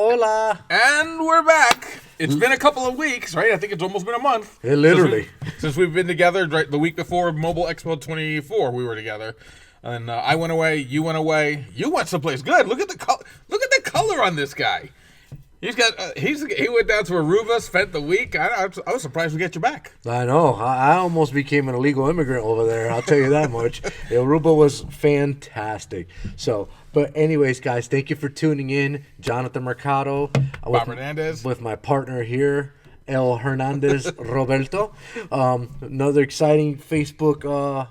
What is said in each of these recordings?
Hola. And we're back. It's been a couple of weeks, right? I think it's almost been a month. Literally. Since we've been together, right? The week before Mobile Expo 24, we were together. And I went away, you went away. You went someplace good. Look at the color. Look at the color on this guy. He went down to Aruba, spent the week. I was surprised we get you back. I know. I almost became an illegal immigrant over there. I'll tell you that much. Aruba was fantastic. But anyways, guys, thank you for tuning in. Jonathan Mercado. Bob Hernandez. With my partner here, El Hernandez Roberto. Another exciting Facebook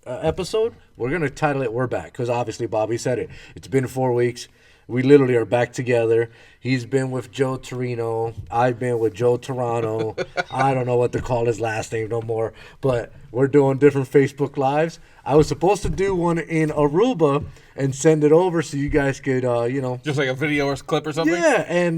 episode. We're going to title it We're Back because obviously Bobby said it. It's been 4 weeks. We literally are back together. He's been with Joe Torino. I've been with Joe Toronto. I don't know what to call his last name no more. But we're doing different Facebook Lives. I was supposed to do one in Aruba and send it over so you guys could, Just like a video or clip or something?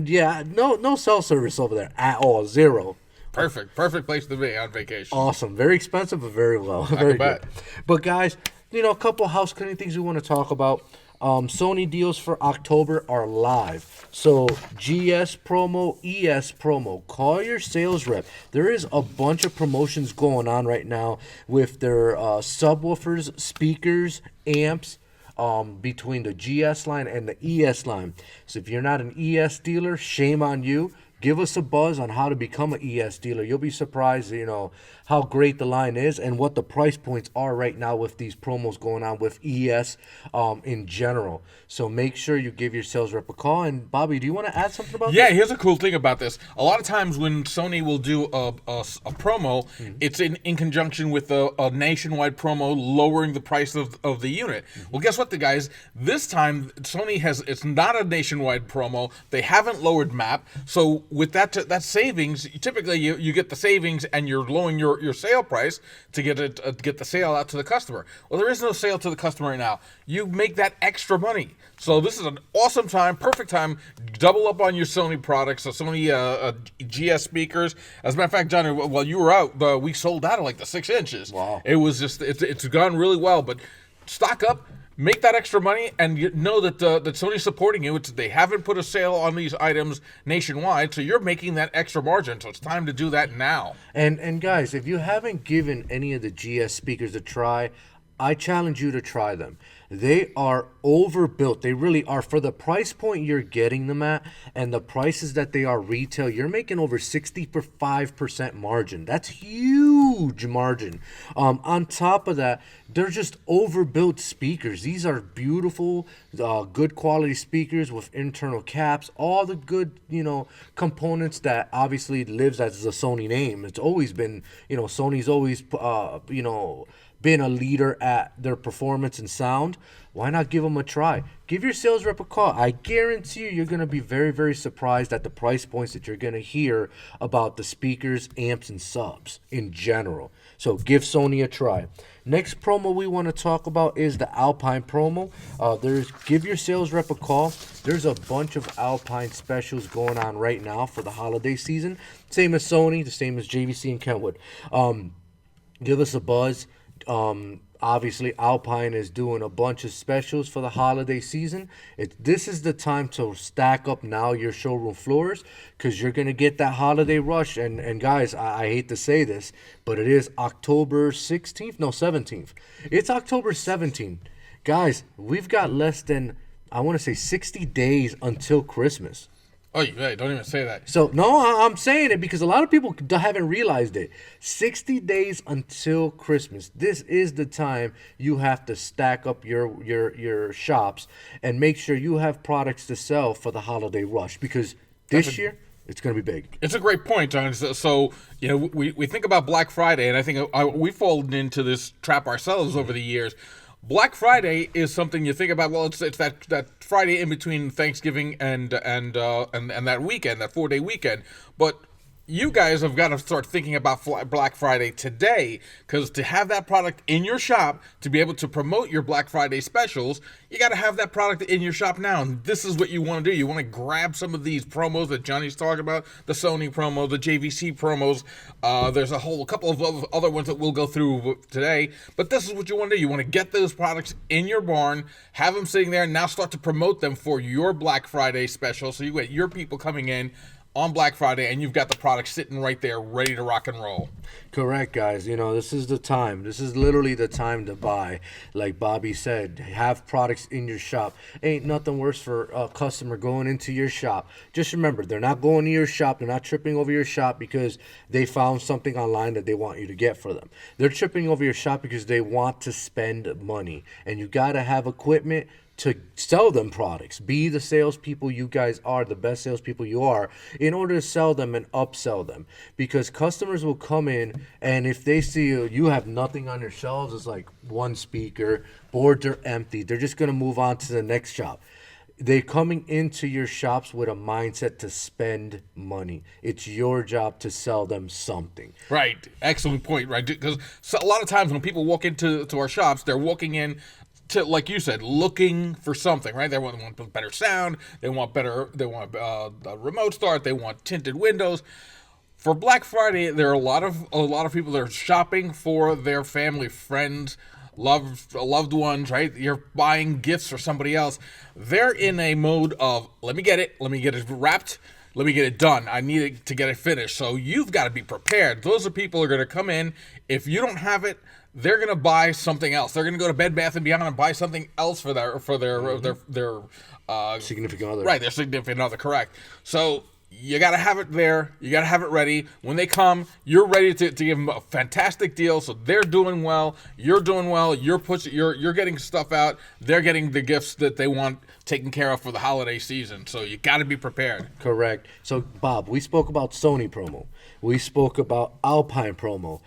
Yeah, no cell service over there at all. Zero. Perfect place to be on vacation. Awesome. Very expensive, but very well. Very good. But guys, a couple house cleaning things we want to talk about. Sony deals for October are live. So GS promo, ES promo. Call your sales rep. There is a bunch of promotions going on right now with their subwoofers, speakers, amps between the GS line and the ES line. So if you're not an ES dealer, shame on you. Give us a buzz on how to become an ES dealer. You'll be surprised, how great the line is and what the price points are right now with these promos going on with ES in general. So make sure you give your sales rep a call. And Bobby, do you want to add something about that? Yeah, here's a cool thing about this. A lot of times when Sony will do a promo, it's in conjunction with a nationwide promo lowering the price of the unit. Well, guess what, guys? This time, Sony it's not a nationwide promo. They haven't lowered MAP. So with that savings, typically you get the savings and you're lowering your sale price to get the sale out to the customer. Well, there is no sale to the customer right now. You make that extra money. So this is an awesome time, perfect time. Double up on your Sony products, so Sony GS speakers. As a matter of fact, Johnny, while you were out, we sold out of like the 6 inches. Wow. It was just it's gone really well. But stock up. Make that extra money, and you know that Sony's supporting you. They haven't put a sale on these items nationwide, so you're making that extra margin. So it's time to do that now. And guys, if you haven't given any of the GS speakers a try, I challenge you to try them. They are overbuilt. They really are. For the price point you're getting them at and the prices that they are retail, you're making over 65% margin. That's huge margin. On top of that, they're just overbuilt speakers. These are beautiful, good quality speakers with internal caps, all the good, components that obviously lives as the Sony name. It's always been, Sony's always, been a leader at their performance and sound. Why not give them a try? Give your sales rep a call. I guarantee you're going to be very, very surprised at the price points that you're going to hear about the speakers, amps, and subs in general. So give Sony a try. Next promo we want to talk about is the Alpine promo. Give your sales rep a call. There's a bunch of Alpine specials going on right now for the holiday season. Same as Sony, the same as JVC and Kenwood. Give us a buzz. Obviously, Alpine is doing a bunch of specials for the holiday season. This is the time to stack up now your showroom floors because you're going to get that holiday rush. And guys, I hate to say this, but it is October 16th? No, 17th. It's October 17th. Guys, we've got less than, I want to say, 60 days until Christmas. Oh, yeah, don't even say that. So, no, I'm saying it because a lot of people haven't realized it. 60 days until Christmas. This is the time you have to stack up your shops and make sure you have products to sell for the holiday rush because this year it's going to be big. It's a great point, John. So we think about Black Friday, and I think we've fallen into this trap ourselves over the years. Black Friday is something you think about. Well, it's that Friday in between Thanksgiving and that weekend, that 4-day weekend. But you guys have got to start thinking about Black Friday today, because to have that product in your shop, to be able to promote your Black Friday specials, you got to have that product in your shop now. And this is what you want to do. You want to grab some of these promos that Johnny's talking about, the Sony promo, the JVC promos. There's a couple of other ones that we'll go through today. But this is what you want to do. You want to get those products in your barn, have them sitting there, and now start to promote them for your Black Friday special. So you get your people coming in on Black Friday, and you've got the product sitting right there ready to rock and roll. Correct, guys. This is the time. This is literally the time to buy. Like Bobby said, have products in your shop. Ain't nothing worse for a customer going into your shop. Just remember, they're not going to your shop. They're not tripping over your shop because they found something online that they want you to get for them. They're tripping over your shop because they want to spend money. And you got to have equipment to sell them products. Be the salespeople you guys are, the best salespeople you are, in order to sell them and upsell them. Because customers will come in, and if they see you have nothing on your shelves, it's like one speaker, boards are empty, they're just going to move on to the next shop. They're coming into your shops with a mindset to spend money. It's your job to sell them something. Right. Excellent point, right? Because a lot of times when people walk into our shops, they're walking in to, like you said, looking for something, right? They want better sound. They want a remote start. They want tinted windows. For Black Friday, there are a lot of people that are shopping for their family, friends, loved ones, right? You're buying gifts for somebody else. They're in a mode of, let me get it wrapped, let me get it done. I need it to get it finished. So you've got to be prepared. Those are people who are going to come in. If you don't have it, they're going to buy something else. They're going to go to Bed Bath & Beyond and buy something else for their significant other. Right, their significant other, correct. So you got to have it there. You got to have it ready. When they come, you're ready to give them a fantastic deal. So they're doing well. You're doing well. You're getting stuff out. They're getting the gifts that they want taken care of for the holiday season. So you got to be prepared. Correct. So, Bob, we spoke about Sony promo. We spoke about Alpine promo.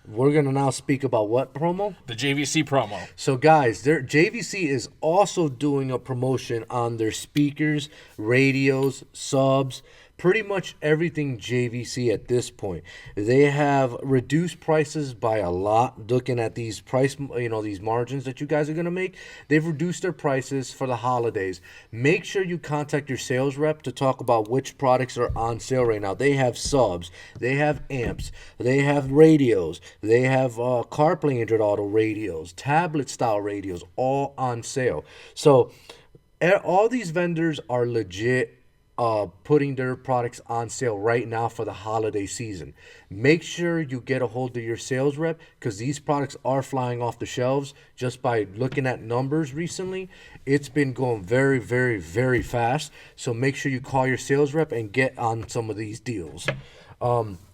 We're going to now speak about what promo? The JVC promo. So, guys, JVC is also doing a promotion on their speakers, radios, subs, pretty much everything JVC at this point. They have reduced prices by a lot. Looking at these these margins that you guys are going to make, they've reduced their prices for the holidays. Make sure you contact your sales rep to talk about which products are on sale right now. They have subs, they have amps, they have radios, they have CarPlay Android Auto radios, tablet style radios, all on sale. So all these vendors are legit putting their products on sale right now for the holiday season. Make sure you get a hold of your sales rep, because these products are flying off the shelves. Just by looking at numbers recently, it's been going very, very, very fast. So make sure you call your sales rep and get on some of these deals.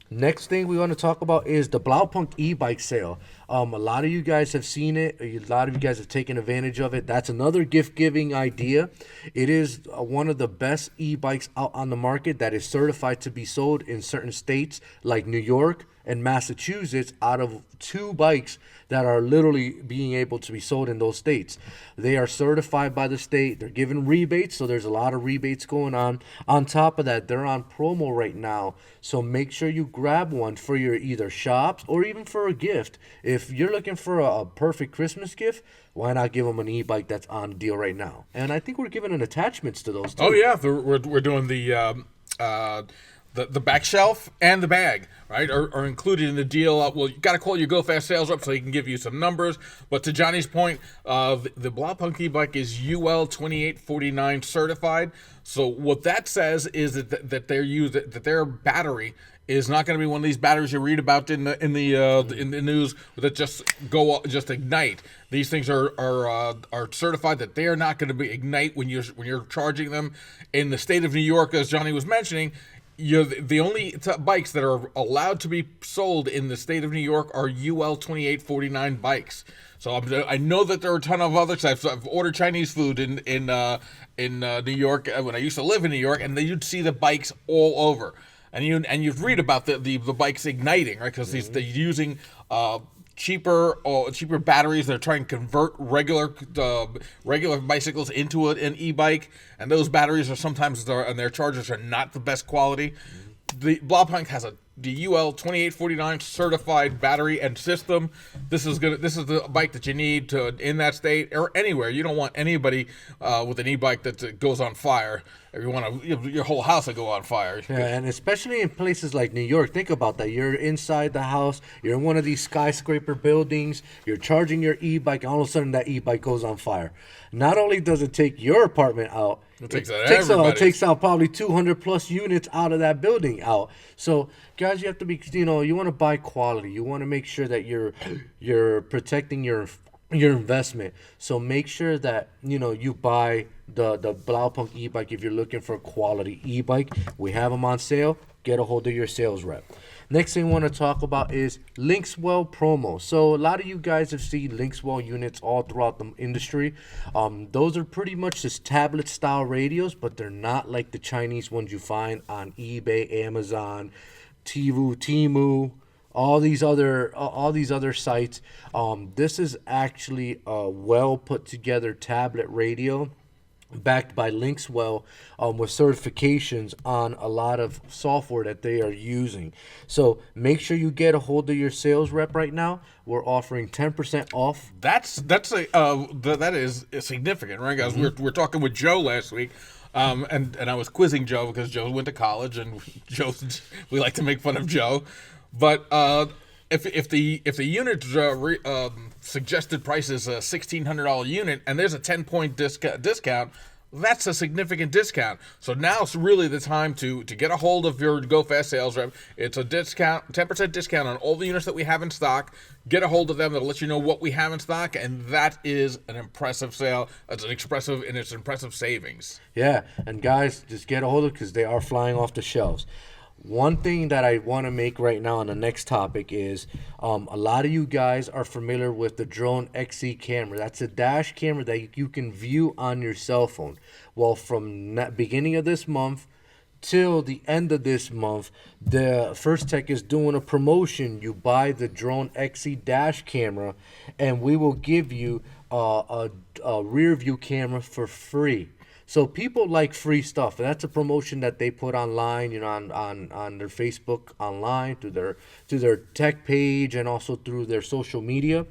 Next thing we want to talk about is the Blaupunkt e-bike sale. A lot of you guys have seen it. A lot of you guys have taken advantage of it. That's another gift-giving idea. It is one of the best e-bikes out on the market that is certified to be sold in certain states like New York and Massachusetts, out of 2 bikes that are literally being able to be sold in those states. They are certified by the state. They're giving rebates, so there's a lot of rebates going on. On top of that, they're on promo right now, so make sure you grab one for your either shops or even for a gift. If you're looking for a perfect Christmas gift, why not give them an e-bike that's on deal right now? And I think we're giving an attachments to those too. Oh yeah, we're doing the back shelf and the bag, right, are included in the deal. Well, you got to call your GoFast sales rep so he can give you some numbers. But to Johnny's point, the Blaupunkt e-bike is UL 2849 certified. So what that says is that their battery is not going to be one of these batteries you read about in the news that just ignite. These things are certified that they are not going to ignite when you're charging them. In the state of New York, as Johnny was mentioning, the only bikes that are allowed to be sold in the state of New York are UL 2849 bikes. So I know that there are a ton of others. I've ordered Chinese food in New York when I used to live in New York, and then you'd see the bikes all over. And you'd read about the bikes igniting, right? Because they're using cheaper batteries. They're trying to convert regular bicycles into an e-bike, and those batteries are sometimes and their chargers are not the best quality. The Blaupunkt has a UL 2849 certified battery and system. This is the bike that you need to in that state or anywhere. You don't want anybody with an e-bike that goes on fire. Or you want your whole house to go on fire. Yeah, and especially in places like New York, think about that. You're inside the house, you're in one of these skyscraper buildings, you're charging your e-bike, and all of a sudden that e-bike goes on fire. Not only does it take your apartment out, it takes out probably 200 plus units out of that building out. So guys, you have to be, you want to buy quality. You want to make sure that you're protecting your investment. So make sure that you buy the Blaupunkt e-bike if you're looking for a quality e-bike. We have them on sale. Get a hold of your sales rep. Next thing I want to talk about is Linkswell promo. So a lot of you guys have seen Linkswell units all throughout the industry. Those are pretty much just tablet style radios, but they're not like the Chinese ones you find on eBay, Amazon, Temu, all these other sites. This is actually a well put together tablet radio backed by Linkswell with certifications on a lot of software that they are using. So make sure you get a hold of your sales rep right now. We're offering 10% off. That is significant, right, guys? We're talking with Joe last week. And I was quizzing Joe because Joe went to college, and we like to make fun of Joe. But if the unit suggested price is a $1,600 unit, and there's a 10-point discount, that's a significant discount. So now it's really the time to get a hold of your GoFast sales rep. It's a discount, 10% discount on all the units that we have in stock. Get a hold of them. They'll let you know what we have in stock, and that is an impressive sale. It's impressive savings. Yeah, and guys, just get a hold of it because they are flying off the shelves. One thing that I want to make right now on the next topic is a lot of you guys are familiar with the Drone XE camera. That's a dash camera that you can view on your cell phone. Well, from beginning of this month till the end of this month, the Firstech is doing a promotion. You buy the Drone XE dash camera, and we will give you a rear view camera for free. So people like free stuff, and that's a promotion that they put online, on their Facebook, online, through their tech page, and also through their social media.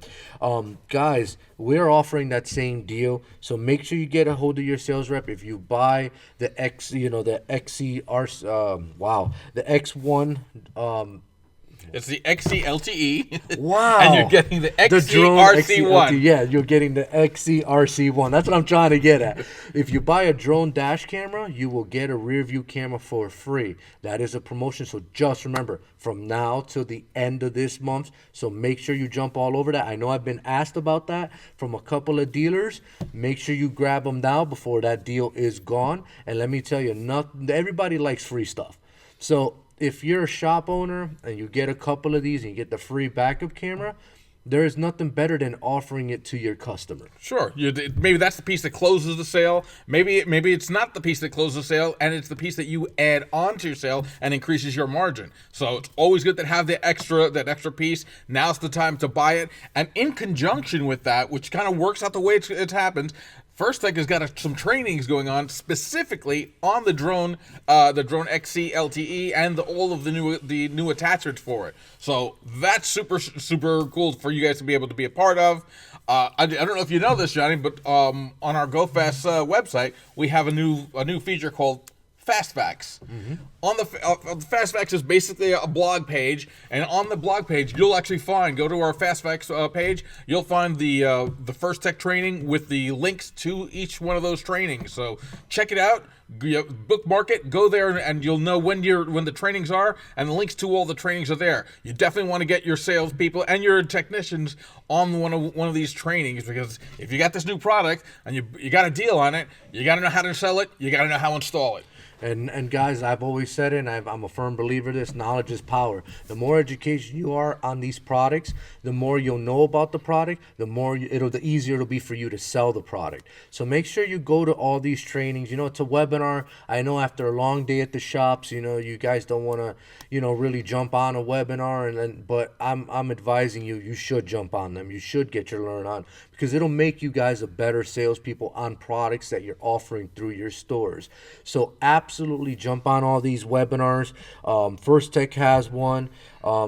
Guys, we're offering that same deal, so make sure you get a hold of your sales rep. If you buy the the X1. It's the XE LTE. Wow. And you're getting the XE RC1. Yeah, you're getting the XE RC1. That's what I'm trying to get at. If you buy a drone dash camera, you will get a rear view camera for free. That is a promotion. So just remember, from now till the end of this month. So make sure you jump all over that. I know I've been asked about that from a couple of dealers. Make sure you grab them now before that deal is gone. And let me tell you, everybody likes free stuff. So if you're a shop owner and you get a couple of these and you get the free backup camera, there is nothing better than offering it to your customer. Sure. Maybe that's the piece that closes the sale. Maybe it's not the piece that closes the sale, and it's the piece that you add on to your sale and increases your margin. So it's always good to have that extra piece. Now's the time to buy it. And in conjunction with that, which kind of works out the way it happens, Firstech has got some trainings going on specifically on the drone XC LTE and all of the new attachments for it. So that's super cool for you guys to be able to be a part of. I don't know if you know this, Johnny, but on our GoFast website we have a new feature called Fast Facts. Mm-hmm. On the Fast Facts is basically a blog page, and on the blog page you'll actually go to our Fast Facts page. You'll find the Firstech training with the links to each one of those trainings. So check it out, bookmark it, go there, and you'll know when the trainings are, and the links to all the trainings are there. You definitely want to get your salespeople and your technicians on one of these trainings, because if you got this new product and you got a deal on it, you got to know how to sell it, you got to know how to install it. And guys, I've always said it, and I'm a firm believer of this: knowledge is power. The more education you are on these products, the more you'll know about the product, the easier it'll be for you to sell the product. So make sure you go to all these trainings. It's a webinar. I know after a long day at the shops, you guys don't want to, really jump on a webinar, but I'm advising you should jump on them. You should get your learn on, because it'll make you guys a better salespeople on products that you're offering through your stores. So absolutely jump on all these webinars. Firstech has one.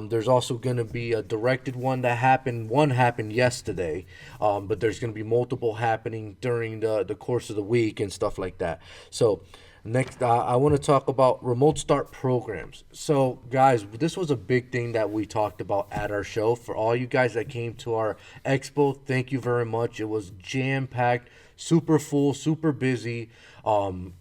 There's also going to be a directed one that happened. One happened yesterday, but there's going to be multiple happening during the course of the week and stuff like that. So next, I want to talk about remote start programs. So, guys, this was a big thing that we talked about at our show. For all you guys that came to our expo, thank you very much. It was jam-packed, super full, super busy. The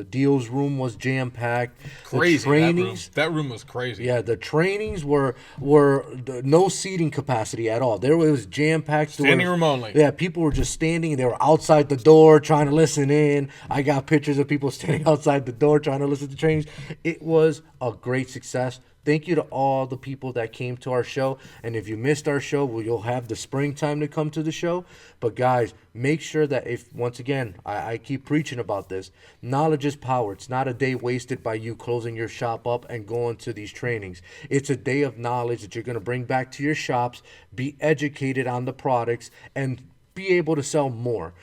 deals room was jam packed. Crazy. The trainings, that room was crazy. yeah, the trainings were no seating capacity at all. There was jam packed. Standing room only. Yeah, people were just standing. They were outside the door trying to listen in. I got pictures of people standing outside the door trying to listen to trainings. It was a great success. Thank you to all the people that came to our show. And if you missed our show, well, you'll have the springtime to come to the show. But guys, make sure that once again, I keep preaching about this, knowledge is power. It's not a day wasted by you closing your shop up and going to these trainings. It's a day of knowledge that you're going to bring back to your shops, be educated on the products, and be able to sell more.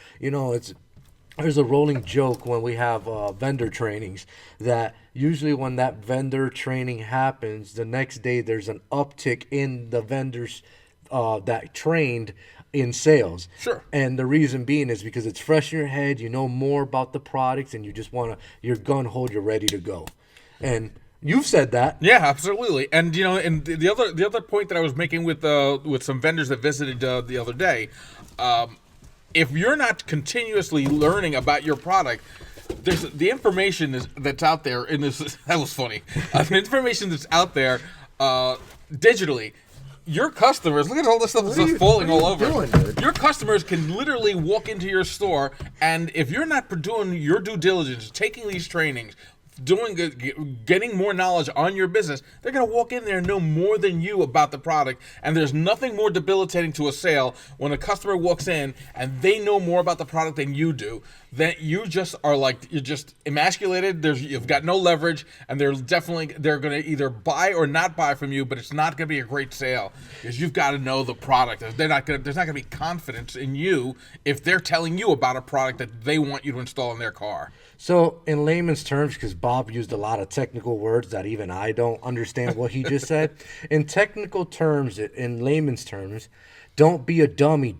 There's a rolling joke when we have vendor trainings that usually when that vendor training happens, the next day there's an uptick in the vendors that trained in sales. Sure. And the reason being is because it's fresh in your head, you know more about the products, and you just you're gun-ho, you're ready to go. And you've said that. Yeah, absolutely. And and the other point that I was making with some vendors that visited the other day, if you're not continuously learning about your product, there's the information that's out there in this. That was funny. The information that's out there digitally. Your customers, look at all this stuff that's just falling all over. Your customers can literally walk into your store, and if you're not doing your due diligence, taking these trainings, getting more knowledge on your business, they're going to walk in there and know more than you about the product. And there's nothing more debilitating to a sale when a customer walks in and they know more about the product than you do. Then you just are you're just emasculated. You've got no leverage, and they're going to either buy or not buy from you, but it's not going to be a great sale because you've got to know the product. There's not going to be confidence in you if they're telling you about a product that they want you to install in their car. So, in layman's terms, because Bob used a lot of technical words that even I don't understand what he just said. In technical terms, in layman's terms, don't be a dummy.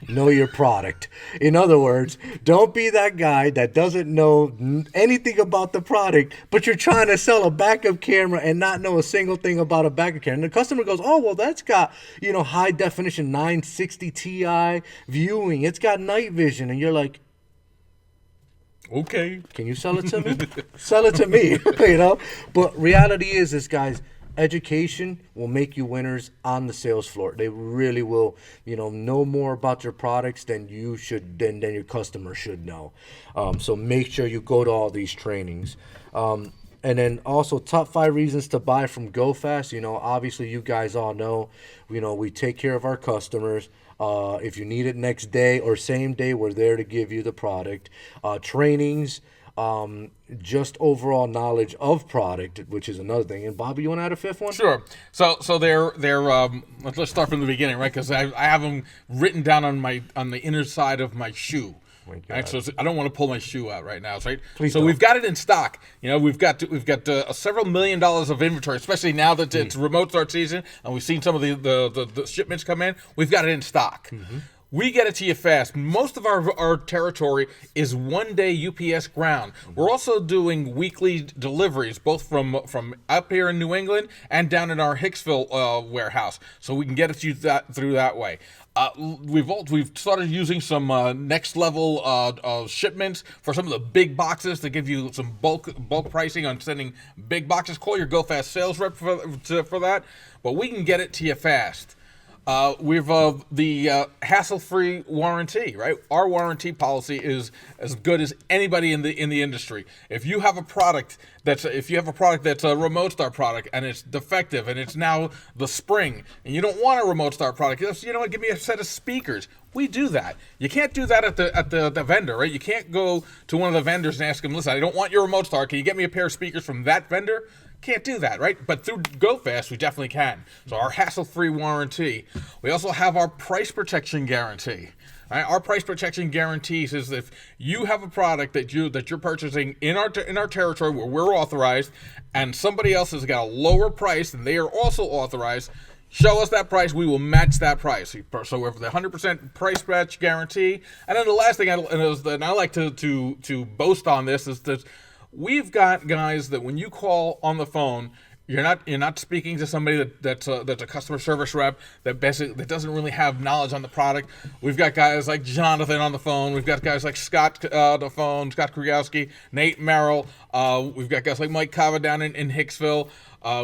Know your product. In other words, don't be that guy that doesn't know anything about the product, but you're trying to sell a backup camera and not know a single thing about a backup camera. And the customer goes, oh, well, that's got, high definition 960 Ti viewing. It's got night vision. And you're like, okay, can you sell it to me? Sell it to me, But reality is guys, education will make you winners on the sales floor. They really will, know more about your products than you should, than your customer should know. So make sure you go to all these trainings. And then also top 5 reasons to buy from GoFast. Obviously you guys all know, we take care of our customers. If you need it next day or same day, we're there to give you the product. Trainings, just overall knowledge of product, which is another thing. And Bobby, you want to add a 5th one? Sure. So they're let's start from the beginning, right? Because I have them written down on the inner side of my shoe. Right, so I don't want to pull my shoe out right now, right? Please so don't. We've got it in stock. We've got several $1 million of inventory, especially now that it's remote start season and we've seen some of the shipments come in. We've got it in stock. Mm-hmm. We get it to you fast. Most of our territory is one-day UPS ground. Mm-hmm. We're also doing weekly deliveries, both from up here in New England and down in our Hicksville warehouse, so we can get it to you through that way. We've started using some next level shipments for some of the big boxes to give you some bulk pricing on sending big boxes. Call your GoFast sales rep for that, but we can get it to you fast. We've the hassle-free warranty, right? Our warranty policy is as good as anybody in the industry. If you have a product that's a remote start product and it's defective and it's now the spring and you don't want a remote start product, give me a set of speakers. We do that. You can't do that at the vendor, right? You can't go to one of the vendors and ask them, listen, I don't want your remote start. Can you get me a pair of speakers from that vendor? Can't do that, right? But through GoFast, we definitely can. So our hassle-free warranty. We also have our price protection guarantee. Right? Our price protection guarantees is if you have a product that you're purchasing in our territory where we're authorized, and somebody else has got a lower price and they are also authorized, show us that price, we will match that price. So we have the 100% price match guarantee. And then the last thing I like to boast on this is that we've got guys that when you call on the phone, you're not speaking to somebody that's a customer service rep that doesn't really have knowledge on the product. We've got guys like Jonathan on the phone. We've got guys like Scott on the phone, Scott Krugowski, Nate Merrill. We've got guys like Mike Cava down in Hicksville.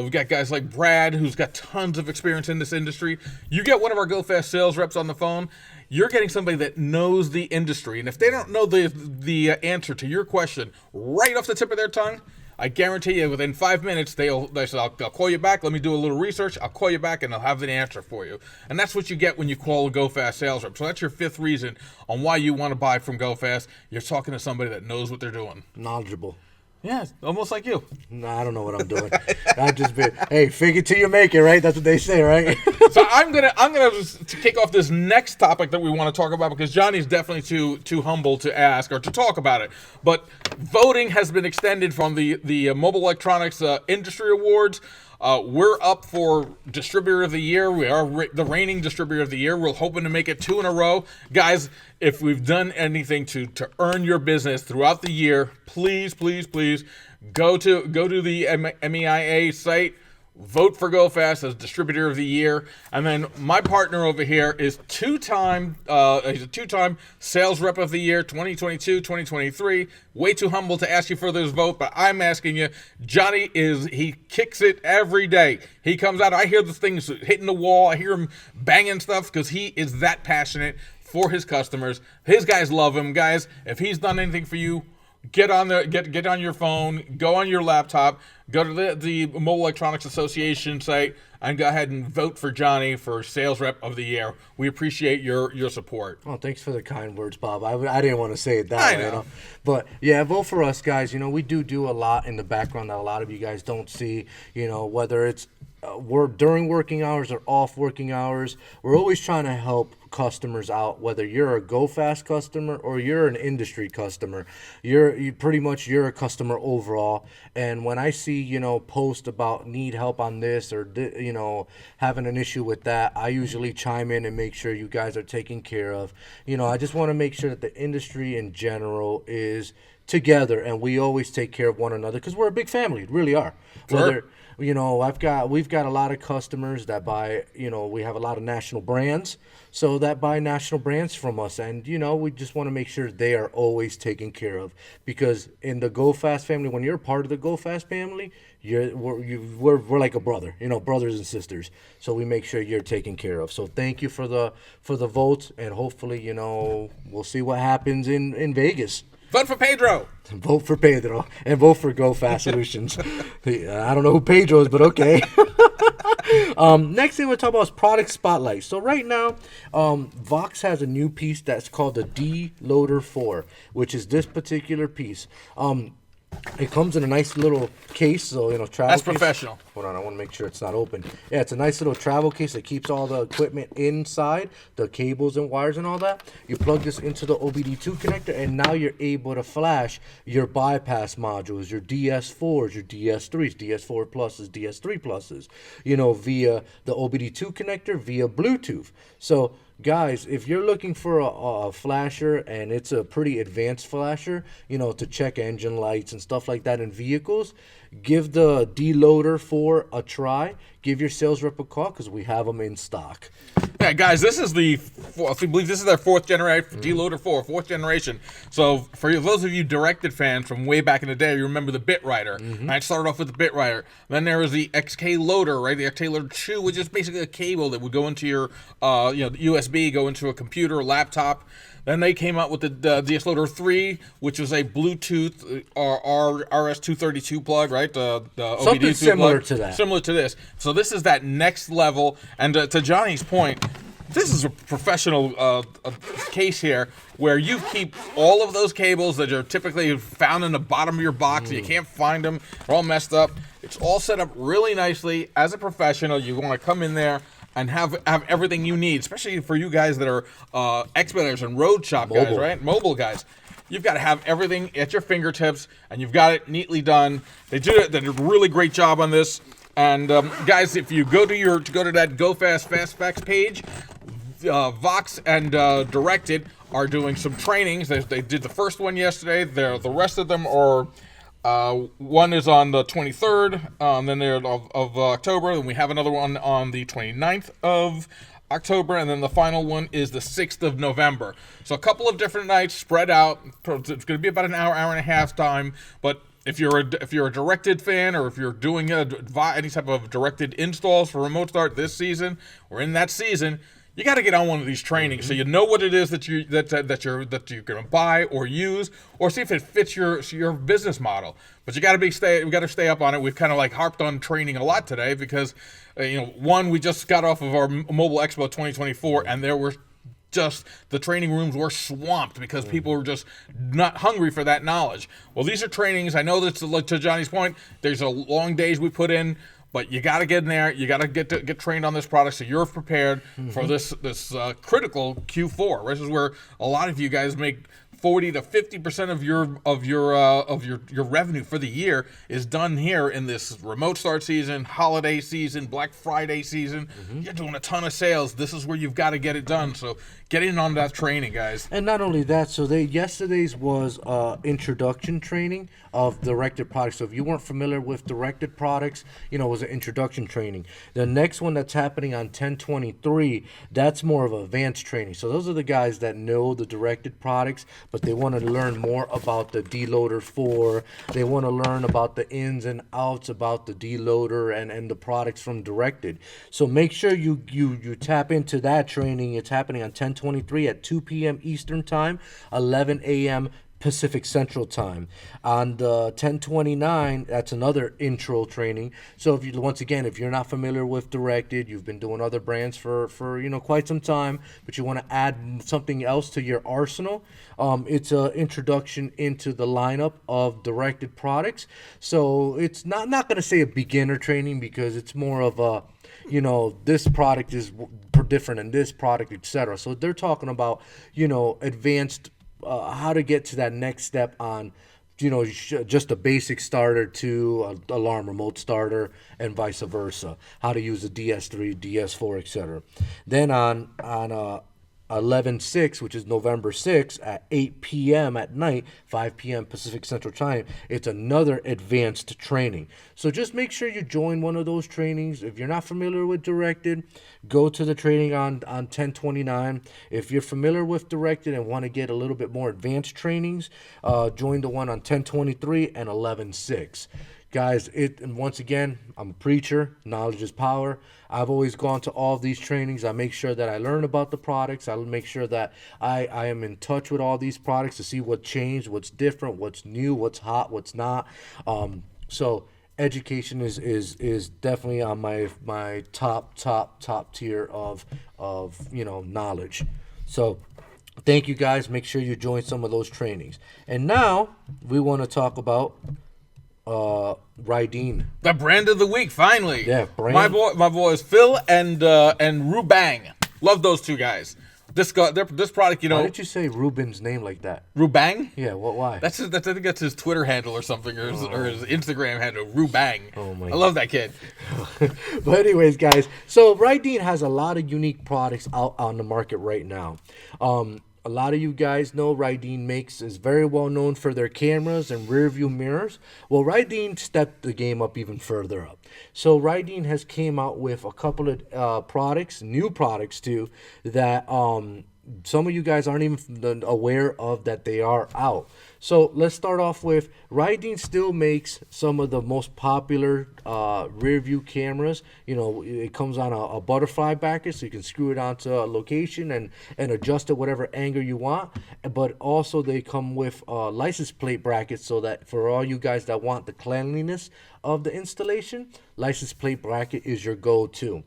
We've got guys like Brad, who's got tons of experience in this industry. You get one of our GoFast sales reps on the phone, you're getting somebody that knows the industry. And if they don't know the answer to your question right off the tip of their tongue, I guarantee you within 5 minutes, they say, I'll call you back, let me do a little research, I'll call you back, and I'll have the answer for you. And that's what you get when you call a GoFast sales rep. So that's your fifth reason on why you want to buy from GoFast. You're talking to somebody that knows what they're doing. Knowledgeable. Yeah, almost like you. No, I don't know what I'm doing. I just been, hey, fake it till you make it, right? That's what they say, right? So I'm gonna to kick off this next topic that we want to talk about because Johnny's definitely too humble to ask or to talk about it. But voting has been extended from the Mobile Electronics Industry Awards. We're up for Distributor of the Year. We are the reigning Distributor of the Year. We're hoping to make it 2 in a row. Guys, if we've done anything to earn your business throughout the year, please, please, please go to the MEIA site. Vote for GoFast as Distributor of the Year. And then my partner over here is he's a two-time Sales Rep of the Year, 2022, 2023. Way too humble to ask you for this vote, but I'm asking you. Johnny he kicks it every day. He comes out, I hear the things hitting the wall. I hear him banging stuff because he is that passionate for his customers. His guys love him. Guys, if he's done anything for you, get on your phone, go on your laptop, go to the Mobile Electronics Association site, and go ahead and vote for Johnny for Sales Rep of the Year. We appreciate your support. Oh, thanks for the kind words, Bob. I didn't want to say it that I way, know. you know. But yeah, vote for us, guys. You know, we do a lot in the background that a lot of you guys don't see. You know, whether it's during working hours or off working hours, we're always trying to help customers out. Whether you're a GoFast customer or you're an industry customer, you're a customer overall. And when I see post about need help on this or having an issue with that, I usually chime in and make sure you guys are taken care of. I just want to make sure that the industry in general is together and we always take care of one another because we're a big family. We really are. Sure. We've got a lot of customers that buy, we have a lot of national brands, so that buy national brands from us. And, we just want to make sure they are always taken care of because in the GoFast family, when you're part of the GoFast family, we're like a brother, brothers and sisters. So we make sure you're taken care of. So thank you for the votes, and hopefully, we'll see what happens in Vegas. Vote for Pedro. Vote for Pedro and vote for GoFast Solutions. I don't know who Pedro is, but okay. Next thing we'll talk about is product spotlight. So right now, Vox has a new piece that's called the D-Loader 4, which is this particular piece. It comes in a nice little case, so travel. That's case. professional. Hold on, I want to make sure it's not open. Yeah, it's a nice little travel case that keeps all the equipment inside, the cables and wires and all that. You plug this into the OBD2 connector, and now you're able to flash your bypass modules, your DS4s, your DS3s, DS4 pluses, DS3 pluses, via the OBD2 connector, via Bluetooth. So guys, if you're looking for a flasher, and it's a pretty advanced flasher, to check engine lights and stuff like that in vehicles, give the D-Loader 4 a try. Give your sales rep a call because we have them in stock. Yeah, guys, this is I believe this is their fourth generation, D-Loader 4, fourth generation. So for those of you Directed fans from way back in the day, you remember the Bit Rider. Mm-hmm. I started off with the Bit Rider. Then there was the XK Loader, right? The XK Loader 2, which is basically a cable that would go into your USB, go into a computer, laptop. Then they came out with the DS Loader 3, which was a Bluetooth RS-232 plug, right? The Something OBD2 similar plug. to that. Similar to this. So this is that next level. And to Johnny's point, this is a professional case here where you keep all of those cables that are typically found in the bottom of your box. You can't find them. They're all messed up. It's all set up really nicely. As a professional, you want to come in there and have everything you need, especially for you guys that are expeditors and road shop guys, right? Mobile guys. You've got to have everything at your fingertips, and you've got it neatly done. They did a really great job on this. And guys, if you go to that GoFast Fast Facts page, Vox and Directed are doing some trainings. They did the first one yesterday. The rest of them are. One is on the 23rd, then they're of October, and we have another one on the 29th of October, and then the final one is the 6th of November. So a couple of different nights spread out. It's going to be about an hour and a half time, but if you're a Directed fan, or if you're doing any type of Directed installs for Remote Start this season or in that season, you got to get on one of these trainings so you know what it is that you're going to buy or use, or see if it fits your business model. But we got to stay up on it. We've kind of like harped on training a lot today because one, we just got off of our Mobile Expo 2024, and there were just the training rooms were swamped because people were just not hungry for that knowledge. Well, these are trainings. I know that to Johnny's point, there's a long days we put in. But you got to get in there. You got to get trained on this product so you're prepared for this critical Q4. This is where a lot of you guys make 40 to 50% of your revenue for the year is done here in this Remote Start season, holiday season, Black Friday season. You're doing a ton of sales. This is where you've got to get it done. So get in on that training, guys. And not only that, so yesterday's was introduction training of directed products. So if you weren't familiar with directed products, it was an introduction training. The next one that's happening on 10/23, that's more of advanced training. So those are the guys that know the directed products, but they want to learn more about the deloader 4. They want to learn about the ins and outs about the deloader and the products from directed. So make sure you tap into that training. It's happening on 10/23 at 2 p.m. Eastern Time, 11 a.m. Pacific Central Time. On the 10/29, that's another intro training. So if you're not familiar with directed, you've been doing other brands for quite some time, but you want to add something else to your arsenal, it's an introduction into the lineup of directed products. So it's not going to say a beginner training, because it's more of a this product is different than this product, etc. So they're talking about advanced how to get to that next step on just a basic starter to alarm remote starter, and vice versa, how to use a DS3, DS4, etc. Then on 11/6, which is November 6th at 8 p.m. at night, 5 p.m. Pacific Central Time, it's another advanced training. So just make sure you join one of those trainings. If you're not familiar with directed, go to the training on 10/29. If you're familiar with directed and want to get a little bit more advanced trainings, join the one on 10/23 and 11/6. Guys, and once again, I'm a preacher. Knowledge is power. I've always gone to all of these trainings. I make sure that I learn about the products. I make sure that I am in touch with all these products to see what changed, what's different, what's new, what's hot, what's not. So education is definitely on my top tier of knowledge. So thank you, guys. Make sure you join some of those trainings. And now we want to talk about Rydeen. The brand of the week, finally. Yeah, brand. My boys Phil and Rubang. Love those two guys. This product, Why did you say Ruben's name like that? Rubang? Yeah, why? I think that's his Twitter handle or something, or his Instagram handle, Rubang. Oh my! I love that kid. But anyways, guys, so Rydeen has a lot of unique products out on the market right now. A lot of you guys know Rydeen is very well known for their cameras and rear view mirrors. Well, Rydeen stepped the game up even further up. So Rydeen has came out with a couple of products, new products too, that some of you guys aren't even aware of that they are out. So let's start off with Rydeen still makes some of the most popular rear view cameras. It comes on a butterfly bracket, so you can screw it onto a location and adjust it whatever angle you want. But also they come with license plate brackets, so that for all you guys that want the cleanliness of the installation, license plate bracket is your go-to.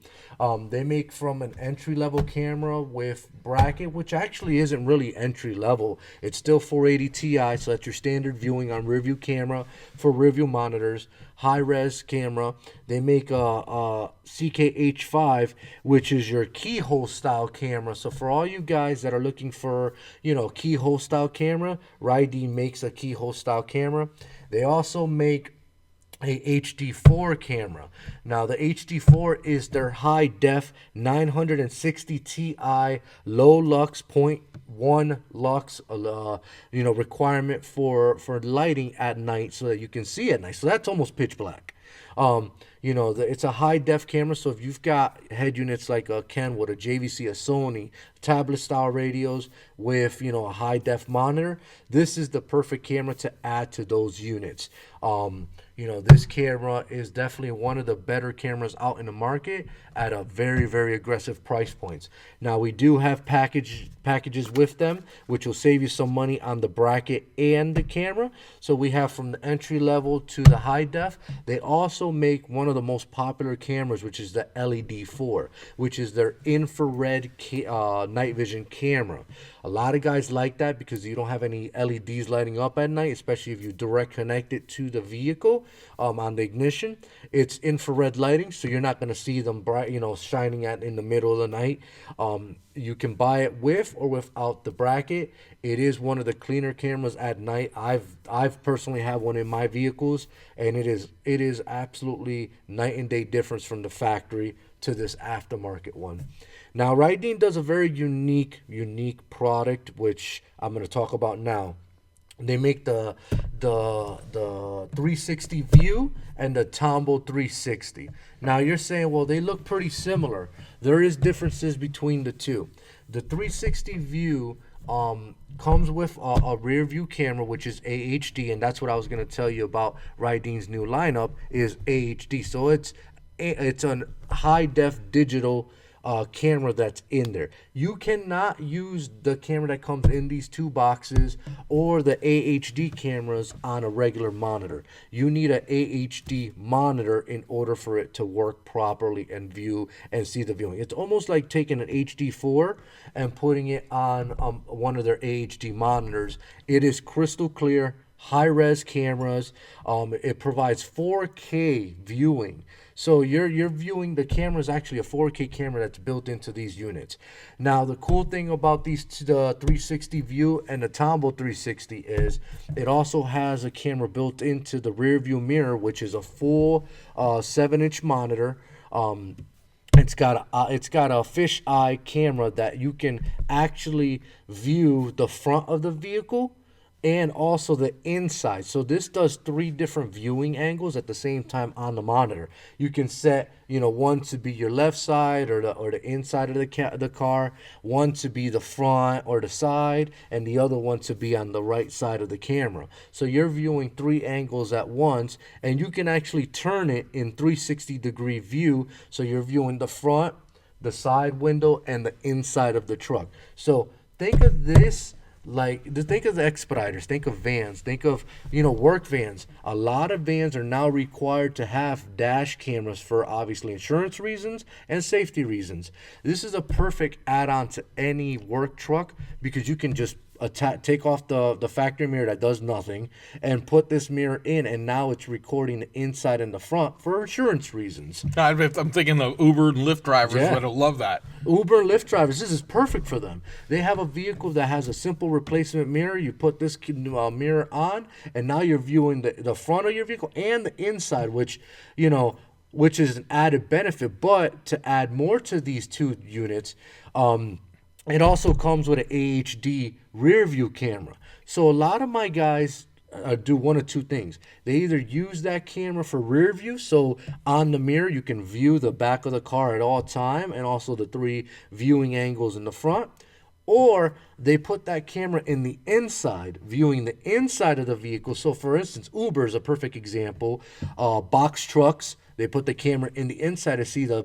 They make from an entry-level camera with bracket, which actually isn't really entry-level. It's still 480 Ti, So that's your standard viewing on rear view camera for rear view monitors. High res camera. They make a CKH5, which is your keyhole style camera. So for all you guys that are looking for, keyhole style camera, Ride makes a keyhole style camera. They also make a HD4 camera. Now the HD4 is their high def 960 Ti low lux 0.1 lux requirement for lighting at night so that you can see at night. So that's almost pitch black. It's a high def camera, so if you've got head units like a Kenwood, a JVC, a Sony, tablet style radios with a high def monitor, this is the perfect camera to add to those units. This camera is definitely one of the better cameras out in the market at a very, very aggressive price points. Now we do have packages with them, which will save you some money on the bracket and the camera. So we have from the entry level to the high def. They also make one of the most popular cameras, which is the LED4, which is their infrared night vision camera. A lot of guys like that because you don't have any LEDs lighting up at night, especially if you direct connect it to the vehicle on the ignition. It's infrared lighting, so you're not going to see them bright, shining in the middle of the night. You can buy it with or without the bracket. It is one of the cleaner cameras at night. I've personally have one in my vehicles, and it is absolutely night and day difference from the factory to this aftermarket one. Now, Ride does a very unique product, which I'm going to talk about now. They make the 360 view and the Tombow 360. Now you're saying, well, they look pretty similar. There is differences between the two. The 360 view comes with a rear view camera, which is AHD, and that's what I was going to tell you about Ride's new lineup is AHD. So it's a high def digital camera that's in there. You cannot use the camera that comes in these two boxes or the AHD cameras on a regular monitor. You need an AHD monitor in order for it to work properly and view and see the viewing. It's almost like taking an HD4 and putting it on one of their AHD monitors. It is crystal clear, high-res cameras. It provides 4K viewing. So you're viewing, the camera is actually a 4K camera that's built into these units. Now the cool thing about the 360 view and the Tombow 360 is it also has a camera built into the rear view mirror, which is a full 7-inch monitor. It's got a fish eye camera that you can actually view the front of the vehicle and also the inside. So this does 3 different viewing angles at the same time on the monitor. You can set, one to be your left side or the inside of the car, one to be the front or the side, and the other one to be on the right side of the camera. So you're viewing 3 angles at once, and you can actually turn it in 360-degree view. So you're viewing the front, the side window, and the inside of the truck. So think of this. Think of the Expeditors, think of vans, think of, work vans. A lot of vans are now required to have dash cameras for obviously insurance reasons and safety reasons. This is a perfect add-on to any work truck because you can just take off the factory mirror that does nothing and put this mirror in, and now it's recording the inside and the front for insurance reasons. I'm thinking of Uber and Lyft drivers would love that. Uber and Lyft drivers, this is perfect for them. They have a vehicle that has a simple replacement mirror. You put this mirror on, and now you're viewing the front of your vehicle and the inside, which is an added benefit. But to add more to these two units, it also comes with an AHD rear view camera. So a lot of my guys do one of two things. They either use that camera for rear view, so on the mirror you can view the back of the car at all time and also the 3 viewing angles in the front, or they put that camera in the inside, viewing the inside of the vehicle. So for instance, Uber is a perfect example. Box trucks, they put the camera in the inside to see the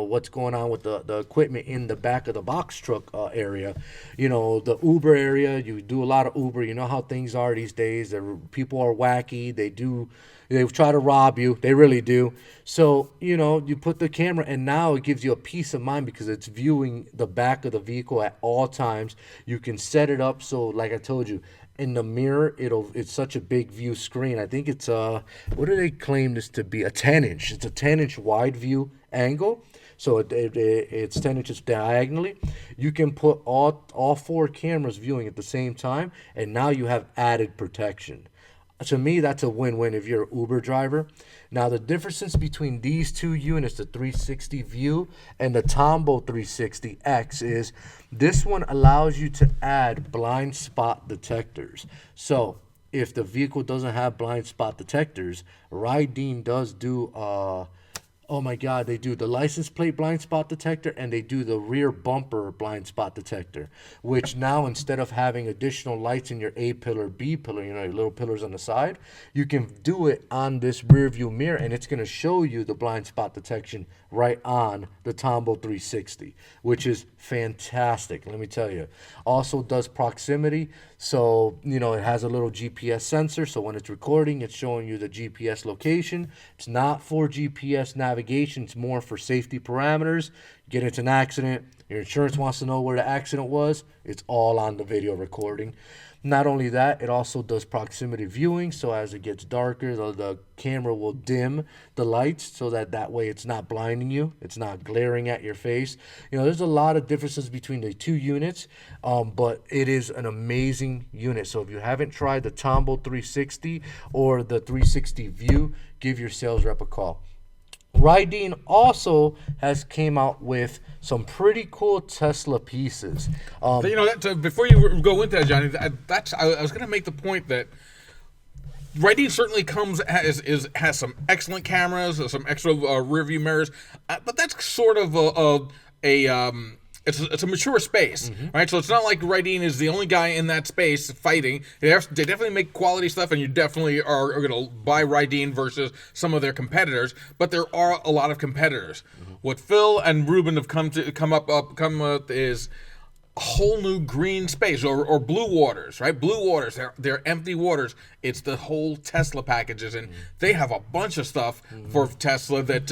what's going on with the equipment in the back of the box truck area. The Uber area, you do a lot of Uber. You know how things are these days. People are wacky. They try to rob you. They really do. So, you put the camera, and now it gives you a peace of mind because it's viewing the back of the vehicle at all times. You can set it up so, like I told you, in the mirror, it's such a big view screen. I think it's what do they claim this to be? A 10-inch. It's a 10-inch wide view angle. So it's 10 inches diagonally. You can put all 4 cameras viewing at the same time, and now you have added protection. To me, that's a win-win if you're an Uber driver. Now, the differences between these two units, the 360 View and the Tombow 360X, is this one allows you to add blind spot detectors. So if the vehicle doesn't have blind spot detectors, Rydeen does do oh my God, they do the license plate blind spot detector and they do the rear bumper blind spot detector, which now instead of having additional lights in your A pillar, B pillar, you know, your little pillars on the side, you can do it on this rear view mirror and it's going to show you the blind spot detection right on the Tombow 360, which is fantastic, let me tell you. Also does proximity, so, you know, it has a little GPS sensor, so when it's recording, it's showing you the GPS location. It's not for GPS navigation, it's more for safety parameters. You get into an accident, your insurance wants to know where the accident was, it's all on the video recording. Not only that, it also does proximity viewing, so as it gets darker, the camera will dim the lights so that way it's not blinding you, it's not glaring at your face. You know, there's a lot of differences between the two units, but it is an amazing unit. So if you haven't tried the Tombow 360 or the 360 View, give your sales rep a call. Rydeen also has came out with some pretty cool Tesla pieces. You know, before you go into that, Johnny, I was going to make the point that Rydeen certainly has some excellent cameras, some extra rear view mirrors, but that's sort of it's a mature space, right? So it's not like Rydeen is the only guy in that space fighting. They definitely make quality stuff, and you definitely are going to buy Rydeen versus some of their competitors. But there are a lot of competitors. What Phil and Ruben have come up with is a whole new green space, or blue waters, right? Blue waters, they're empty waters. It's the whole Tesla packages, and they have a bunch of stuff for Tesla that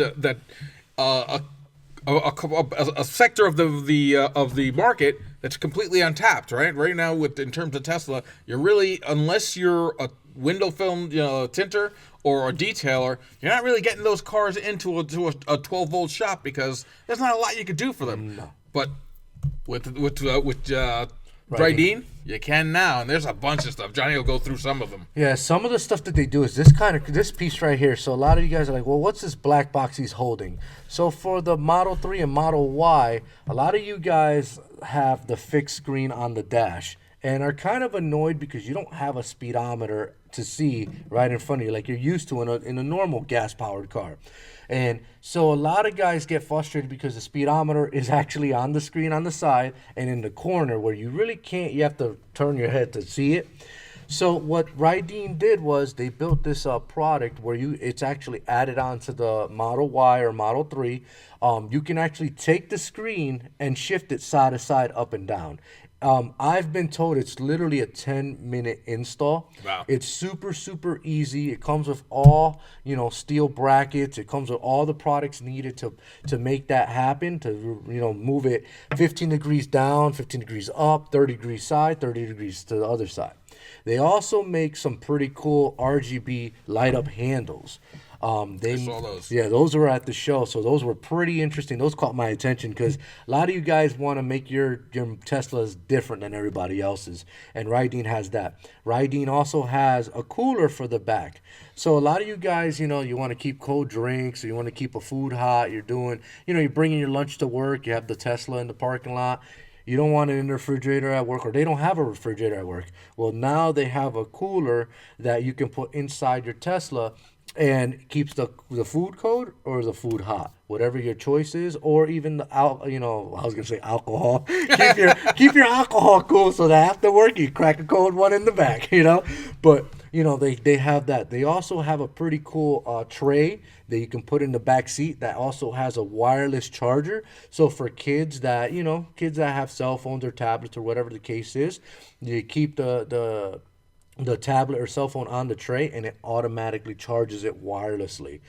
a sector of the market that's completely untapped, right? Right now, in terms of Tesla, you're really, unless you're a window film tinter or a detailer, you're not really getting those cars into a 12-volt shop because there's not a lot you could do for them. No. But with Rydeen, you can now, and there's a bunch of stuff. Johnny will go through some of them. Yeah, some of the stuff that they do is this piece right here. So a lot of you guys are like, well, what's this black box he's holding? So for the Model 3 and Model Y, a lot of you guys have the fixed screen on the dash and are kind of annoyed because you don't have a speedometer to see right in front of you like you're used to in a normal gas-powered car. And so a lot of guys get frustrated because the speedometer is actually on the screen on the side and in the corner where you really can't, you have to turn your head to see it. So what Rydeen did was they built this product where it's actually added onto the Model Y or Model 3. You can actually take the screen and shift it side to side, up and down. I've been told it's literally a 10-minute install. Wow. It's super, super easy. It comes with all, steel brackets. It comes with all the products needed to make that happen, to, move it 15 degrees down, 15 degrees up, 30 degrees side, 30 degrees to the other side. They also make some pretty cool RGB light-up handles. I saw those. Yeah, those were at the show, so those were pretty interesting. Those caught my attention because a lot of you guys want to make your Teslas different than everybody else's, and Rydeen has that. Rydeen also has a cooler for the back. So a lot of you guys, you want to keep cold drinks, or you want to keep a food hot. You're doing, you're bringing your lunch to work. You have the Tesla in the parking lot. You don't want it in the refrigerator at work, or they don't have a refrigerator at work. Well, now they have a cooler that you can put inside your Tesla and keeps the food cold or the food hot, whatever your choice is, or even I was gonna say alcohol. keep your alcohol cool so that after work you crack a cold one in the back, But they have that. They also have a pretty cool tray that you can put in the back seat that also has a wireless charger. So for kids that have cell phones or tablets or whatever the case is, you keep the tablet or cell phone on the tray and it automatically charges it wirelessly.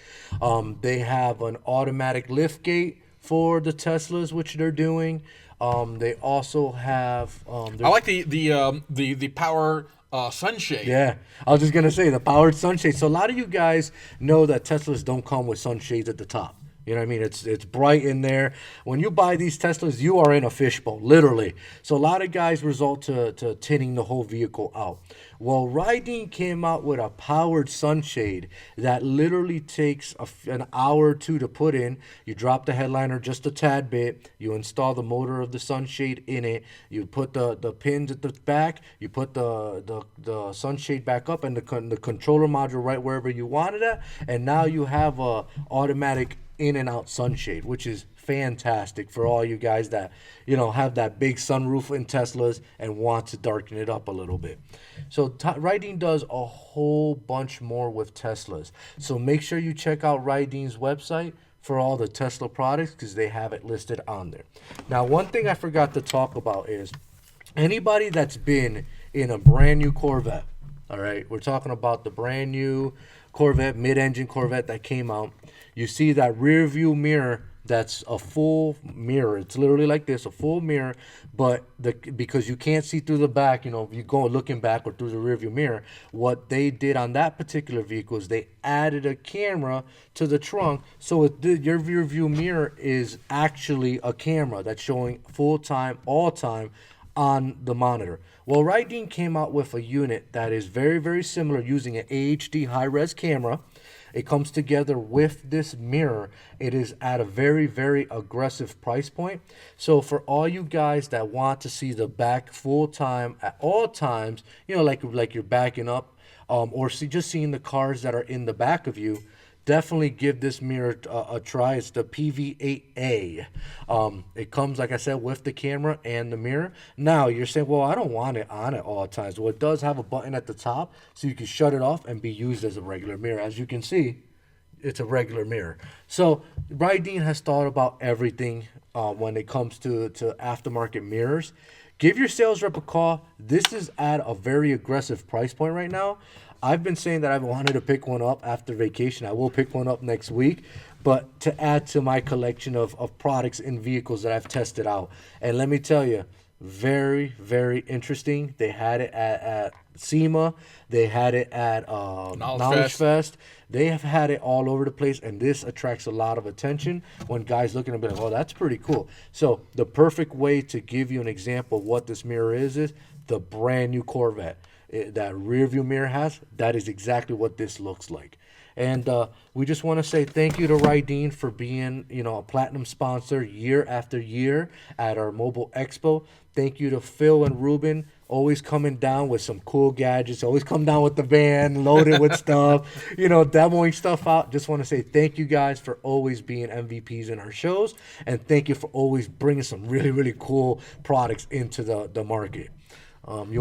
They have an automatic lift gate for the Teslas, which they're doing. They also have I like the power sunshade. Yeah, I was just gonna say the powered sunshade. So a lot of you guys know that Teslas don't come with sunshades at the top. You know what I mean? It's bright in there. When you buy these Teslas, you are in a fishbowl, literally. So a lot of guys resort to tinting the whole vehicle out. Well, Rydeen came out with a powered sunshade that literally takes an hour or two to put in. You drop the headliner just a tad bit. You install the motor of the sunshade in it. You put the pins at the back. You put the sunshade back up and the controller module right wherever you want it at. And now you have a automatic in and out sunshade, which is fantastic for all you guys that have that big sunroof in Teslas and want to darken it up a little bit. So Rydeen does a whole bunch more with Teslas, so make sure you check out Rydeen's website for all the Tesla products because they have it listed on there. Now, one thing I forgot to talk about is anybody that's been in a brand new Corvette. All right, we're talking about the brand new Corvette, mid-engine Corvette that came out. You see that rear view mirror, that's a full mirror. It's literally like this, a full mirror, but because you can't see through the back, if you go looking back or through the rear view mirror, what they did on that particular vehicle is they added a camera to the trunk, so your rear view mirror is actually a camera that's showing full time, all time on the monitor. Well, Rydeen came out with a unit that is very, very similar using an AHD high-res camera. It comes together with this mirror. It is at a very, very aggressive price point. So for all you guys that want to see the back full time at all times, like you're backing up, or just seeing the cars that are in the back of you, definitely give this mirror a try. It's the PV8A. It comes, like I said, with the camera and the mirror. Now, you're saying, well, I don't want it on at all times. Well, it does have a button at the top, so you can shut it off and be used as a regular mirror. As you can see, it's a regular mirror. So Rydeen has thought about everything when it comes to aftermarket mirrors. Give your sales rep a call. This is at a very aggressive price point right now. I've been saying that I've wanted to pick one up after vacation. I will pick one up next week, but to add to my collection of products and vehicles that I've tested out. And let me tell you, very, very interesting. They had it at SEMA. They had it at Knowledge Fest. They have had it all over the place, and this attracts a lot of attention when guys looking at it like, oh, that's pretty cool. So the perfect way to give you an example of what this mirror is the brand new Corvette. That rear view mirror has, that is exactly what this looks like. And we just want to say thank you to Rydeen for being, a platinum sponsor year after year at our Mobile Expo. Thank you to Phil and Ruben, always coming down with some cool gadgets, always come down with the van loaded with stuff, demoing stuff out. Just want to say thank you guys for always being MVPs in our shows, and thank you for always bringing some really, really cool products into the market.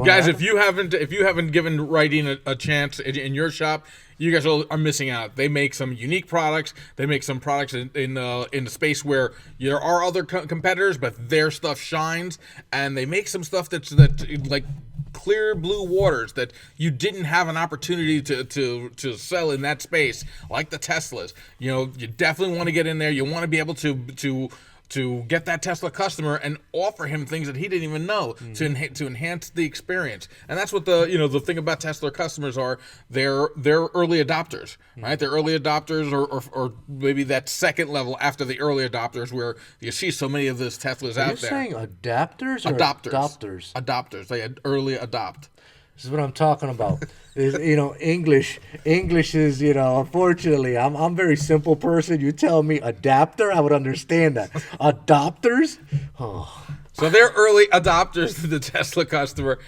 Guys, if you haven't given Rydeen a chance in your shop, you guys are missing out. They make some unique products. They make some products in the space where there are other competitors, but their stuff shines, and they make some stuff that's like clear blue waters that you didn't have an opportunity to sell in that space, like the Teslas. You definitely want to get in there. You want to be able to get that Tesla customer and offer him things that he didn't even know to enhance the experience. And that's what the thing about Tesla customers are. They're early adopters, right? They're early adopters or maybe that second level after the early adopters where you see so many of those Teslas out there. You're saying adapters or adopters? Adopters. They early adopt. This is what I'm talking about. English is, unfortunately, I'm a very simple person. You tell me adapter, I would understand that. Adopters? Oh. So they're early adopters to the Tesla customer.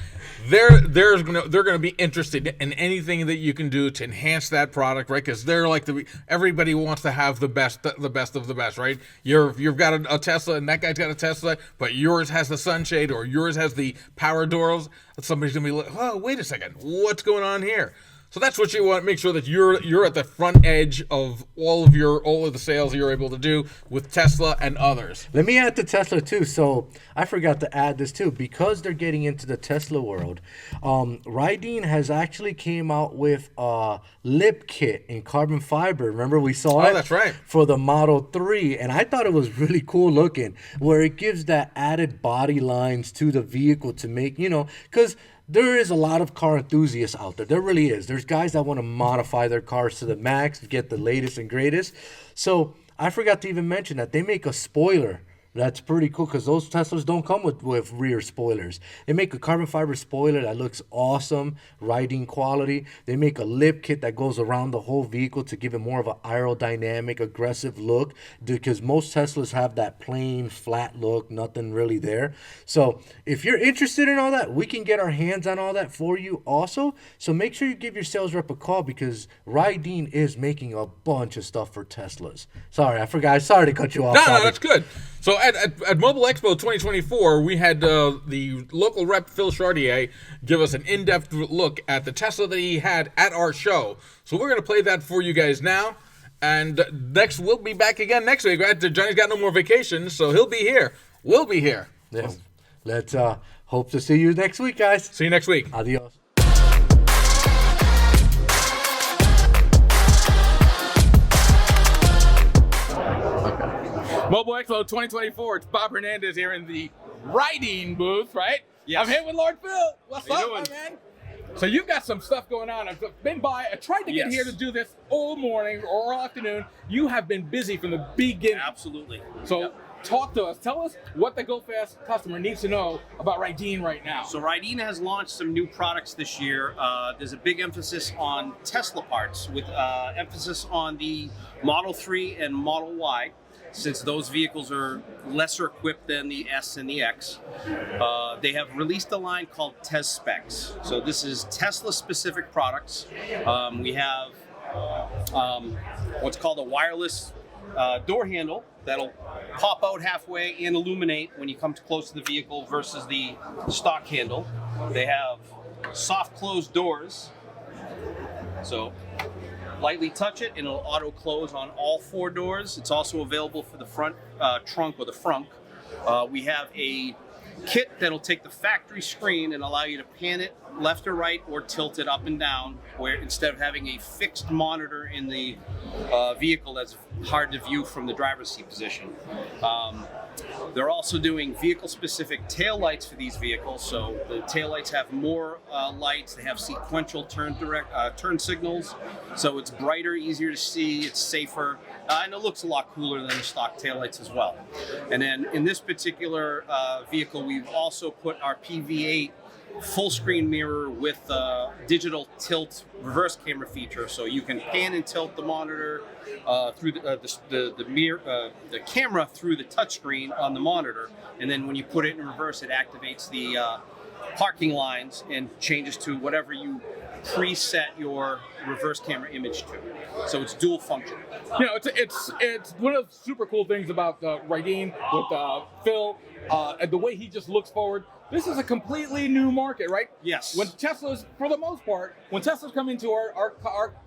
They're going to be interested in anything that you can do to enhance that product, right? Because they're like everybody wants to have the best of the best, right? You've got a Tesla and that guy's got a Tesla, but yours has the sunshade or yours has the power doors. Somebody's gonna be like, oh, wait a second, what's going on here? So that's what you want to make sure that you're at the front edge of all of the sales you're able to do with Tesla and others. Let me add to Tesla too. So I forgot to add this too, because they're getting into the Tesla world. Rydeen has actually came out with a lip kit in carbon fiber. Remember we saw it? Oh, that's right. For the Model 3, and I thought it was really cool looking, where it gives that added body lines to the vehicle to make, because there is a lot of car enthusiasts out there. There really is. There's guys that want to modify their cars to the max, get the latest and greatest. So I forgot to even mention that they make a spoiler. That's pretty cool because those Teslas don't come with rear spoilers. They make a carbon fiber spoiler that looks awesome, riding quality. They make a lip kit that goes around the whole vehicle to give it more of an aerodynamic, aggressive look, because most Teslas have that plain, flat look, nothing really there. So if you're interested in all that, we can get our hands on all that for you also. So make sure you give your sales rep a call because Rydeen is making a bunch of stuff for Teslas. Sorry, I forgot. Sorry to cut you off. No, that's good. So at Mobile Expo 2024, we had the local rep Phil Chartier give us an in-depth look at the Tesla that he had at our show. So we're going to play that for you guys now. And next, we'll be back again next week. Right? Johnny's got no more vacations, so he'll be here. We'll be here. Yes. Let's hope to see you next week, guys. See you next week. Adios. Mobile Expo 2024. It's Bob Hernandez here in the Rydeen booth, right? Yes. I'm here with Lord Phil. What's How you up, doing? my man? So you've got some stuff going on. I've been by. I tried to get Yes. here to do this all morning or all afternoon. You have been busy from the beginning. Absolutely. So Yep. talk to us. Tell us what the GoFast customer needs to know about Rydeen right now. So Rydeen has launched some new products this year. There's a big emphasis on Tesla parts with emphasis on the Model 3 and Model Y, since those vehicles are lesser equipped than the S and the X. They have released a line called Tes Specs. So this is Tesla-specific products. We have what's called a wireless door handle that'll pop out halfway and illuminate when you come too close to the vehicle versus the stock handle. They have soft closed doors. So lightly touch it and it'll auto close on all 4 doors. It's also available for the front trunk or the frunk. We have a kit that'll take the factory screen and allow you to pan it left or right or tilt it up and down, where instead of having a fixed monitor in the vehicle that's hard to view from the driver's seat position. They're also doing vehicle-specific tail lights for these vehicles. So the tail lights have more lights. They have sequential turn signals. So it's brighter, easier to see. It's safer, and it looks a lot cooler than the stock tail lights as well. And then in this particular vehicle, we've also put our PV8 full screen mirror with digital tilt reverse camera feature, so you can pan and tilt the monitor through the mirror, the camera through the touchscreen on the monitor, and then when you put it in reverse, it activates the parking lines and changes to whatever you preset your reverse camera image to. So it's dual function. You know, it's one of the super cool things about Rydeen with Phil, and the way he just looks forward. This is a completely new market, right? Yes. When Tesla's, for the most part, when Tesla's come into our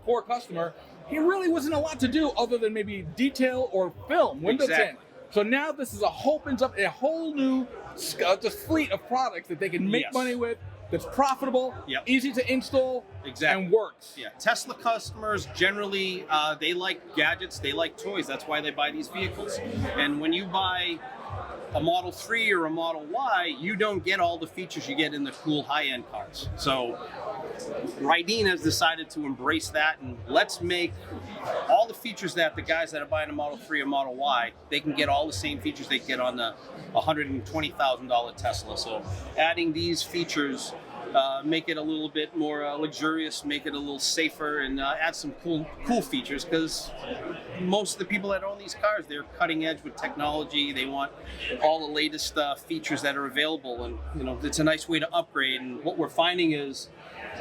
core customer, he really wasn't a lot to do other than maybe detail or film, window tint. Exactly. So now this is opens up a whole new just fleet of products that they can make Yes. money with, that's profitable, Yep. easy to install, Exactly. and works. Yeah, Tesla customers generally, they like gadgets, they like toys. That's why they buy these vehicles. And when you buy a Model 3 or a Model Y, you don't get all the features you get in the cool high-end cars. So Rydeen has decided to embrace that, and let's make all the features that the guys that are buying a Model 3 or Model Y, they can get all the same features they get on the $120,000 Tesla. So adding these features make it a little bit more luxurious, make it a little safer, and add some cool features, because most of the people that own these cars, they're cutting edge with technology. They want all the latest features that are available, and you know, it's a nice way to upgrade. And what we're finding is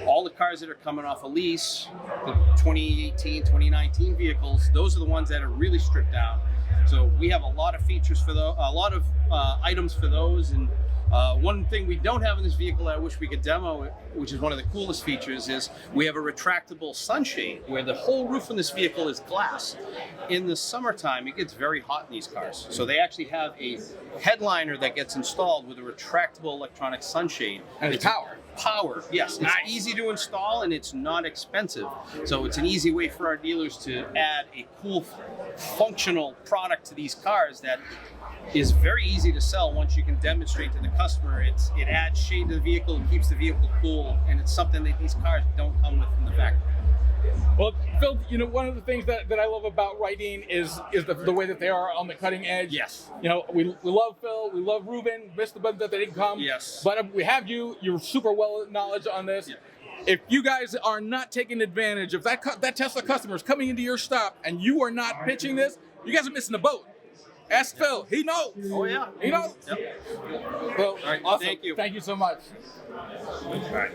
all the cars that are coming off a lease, the 2018, 2019 vehicles, those are the ones that are really stripped down. So we have a lot of features for those, a lot of items for those. And one thing we don't have in this vehicle that I wish we could demo, which is one of the coolest features, is we have a retractable sunshade where the whole roof in this vehicle is glass. In the summertime, it gets very hot in these cars. So they actually have a headliner that gets installed with a retractable electronic sunshade. And it's power. Power, yes. It's easy to install and it's not expensive. So it's an easy way for our dealers to add a cool, functional product to these cars that is very easy to sell once you can demonstrate to the customer. It adds shade to the vehicle, it keeps the vehicle cool, and it's something that these cars don't come with from the factory. Well, Phil, you know, one of the things that I love about Writing is the way that they are on the cutting edge. Yes. You know, we love Phil, we love Ruben, missed the button that they didn't come. Yes. But we have you, you're super well knowledge on this. Yeah. If you guys are not taking advantage of that Tesla customer is coming into your shop and you are not pitching this, you guys are missing the boat. Ask Phil, he knows. Oh yeah. He knows. Yep. Well, right, awesome. thank you. Thank you so much. All right.